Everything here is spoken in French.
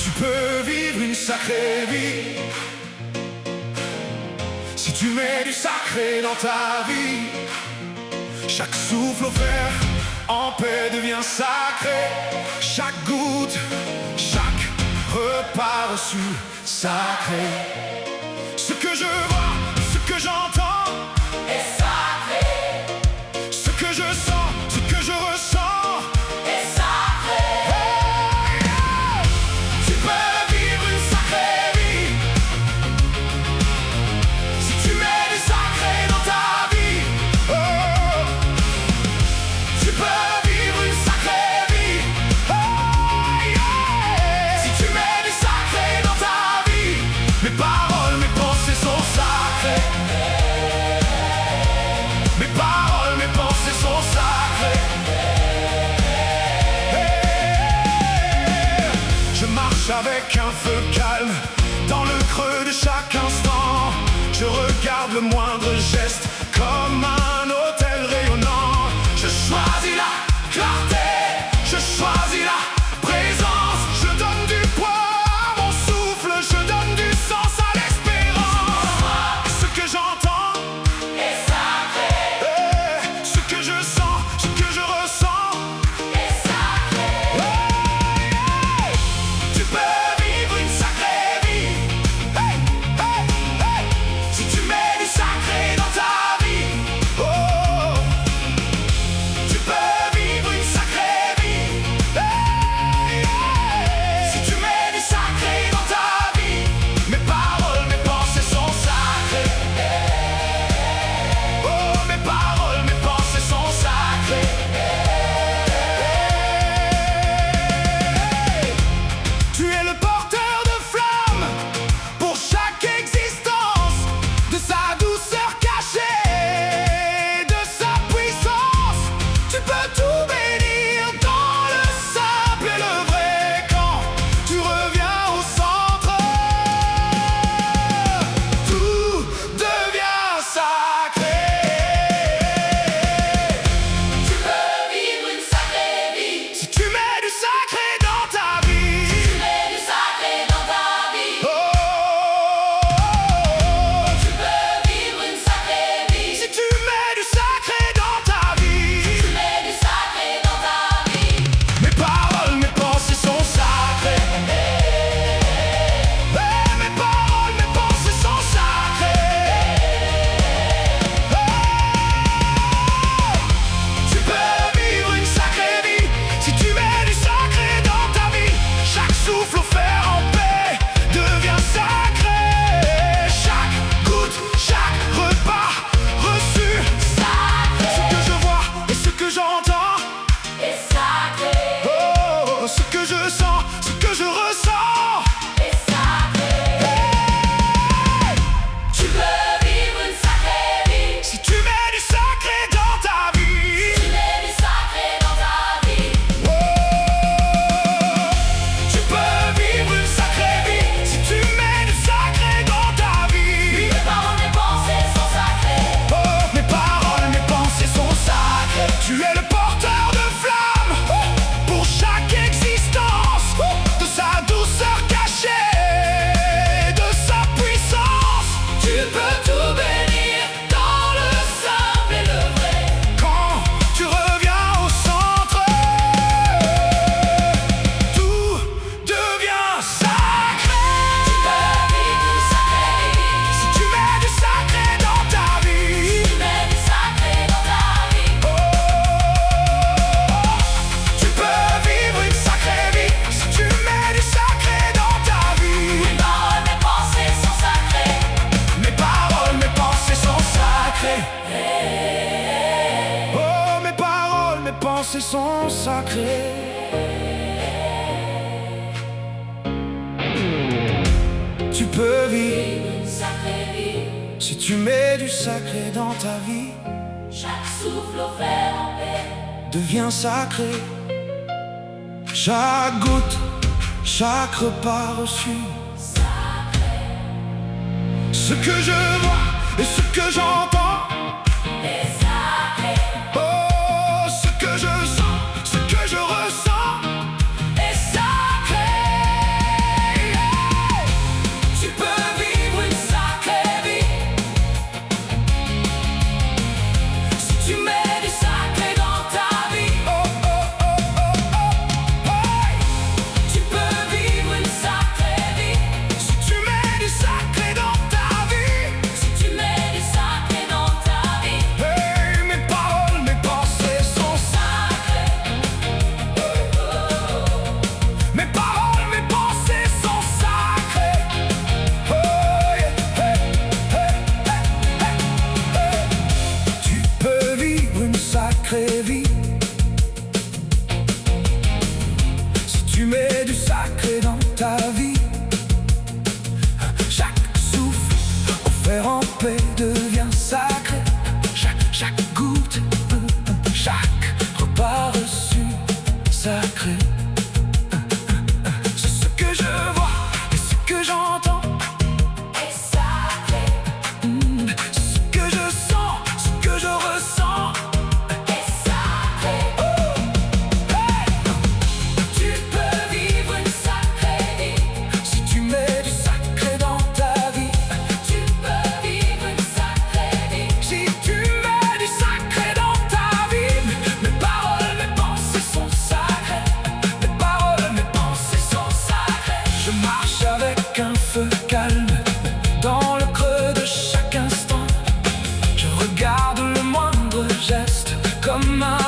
Tu peux vivre une sacrée vie si tu mets du sacré dans ta vie. Chaque souffle offert en paix devient sacré. Chaque goutte, chaque repas reçu, sacré. Ce que je vois, ce que j'entends est sacré. Ce que je sens, ce que je ressens est sacré. Hey, yeah. Tu peux vivre une sacrée vie si tu mets du sacré dans ta vie. Oh. Tu peux vivre une sacrée vie. Oh, yeah. Si tu mets du sacré dans ta vie. Mes paroles, mes pensées sont sacrées. Mes paroles, mes pensées sont sacrées. Je marche avec un feu calme dans le creux de chaque instant. Je regarde le moindre geste comme un hôtel rayonnant. Je choisis la clarté, je choisis la présence. Je donne du poids à mon souffle, je donne du sens à l'espérance. Ce que j'entends est sacré. ce que je sens, ce que je ressens est sacré. Tu peux vivre une sacrée vie. Hey, hey, hey. Si tu mets du sacré dans ta vie. Oh. Tu peux vivre une sacrée vie. Hey, hey. Si tu mets du sacré dans ta vie. Mes paroles, mes pensées sont sacrées. Oh, mes paroles, mes pensées sont sacrées. Tu es le porteur de flammes pour chaque existence, de sa douceur cachée, de sa puissance. Tu peux tout bénir dans le simple et le vrai quand tu reviens au centre. Tout devient sacré. Tu peux vivre une sacrée vie. Si tu mets du sacré dans ta vie. Tu mets du sacré dans ta vie. Oh. Tu peux vivre une sacrée vie. Si tu mets du sacré dans ta vie. Tu mets du sacré dans ta vie. Mes paroles, mes pensées sont sacrées. Mes paroles, mes pensées sont sacrées. Tu peux vivre une sacrée vie si tu mets du sacré dans ta vie. Chaque souffle offert en paix devient sacré. Chaque goutte, chaque repas reçu, Sacré. ce que je vois et ce que j'entends. est sacré. Oh, ce que je sens, ce que je ressens est sacré. Tu peux vivre une sacrée vie. si tu mets du sacré dans ta vie. Tu mets du sacré dans ta vie. Oh, tu peux vivre une sacrée vie si tu mets du sacré dans ta vie. Mes paroles, mes pensées sont sacrées. Oh, mes paroles, mes pensées sont sacrées. Tu es le porteur de flammes pour chaque existence, de sa douceur cachée, de sa puissance. Tu peux tout bénir dans le simple et le vrai. Quand tu reviens au centre, tout devient sacré. Tu peux vivre une sacrée vie. Si tu mets du sacré dans ta vie. Tu mets du sacré dans ta vie. Oh. Tu peux vivre une sacrée vie si tu mets du sacré dans ta vie. Mes paroles, mes pensées sont sacrées. Mes paroles, mes pensées sont sacrées. Oh, mes paroles, mes pensées sont sacrées. Tu peux vivre Une sacrée vie. si tu mets du sacré dans ta vie. Chaque souffle offert en paix Devient sacré. Chaque goutte, chaque repas reçu. sacré. Ce que je vois et ce que j'entends. est sacré. Oh, ce que je sens, ce que je ressens. est sacré. mets du sacré dans ta vie, chaque souffle offert en paix devient sacré. Chaque goutte, chaque repas reçu, sacré. C'est ce que je vois et ce que j'entends est sacré, c'est ce que je sens, ce que je ressens est sacré. Tu peux vivre une sacrée vie. si tu mets du sacré dans ta vie. Tu peux vivre une sacrée vie. Si tu mets du sacré dans ta vie. Mes paroles, mes pensées sont sacrées. Mes paroles, mes pensées sont sacrées. Je marche avec un feu calme dans le creux de chaque instant. Je regarde le moindre geste comme un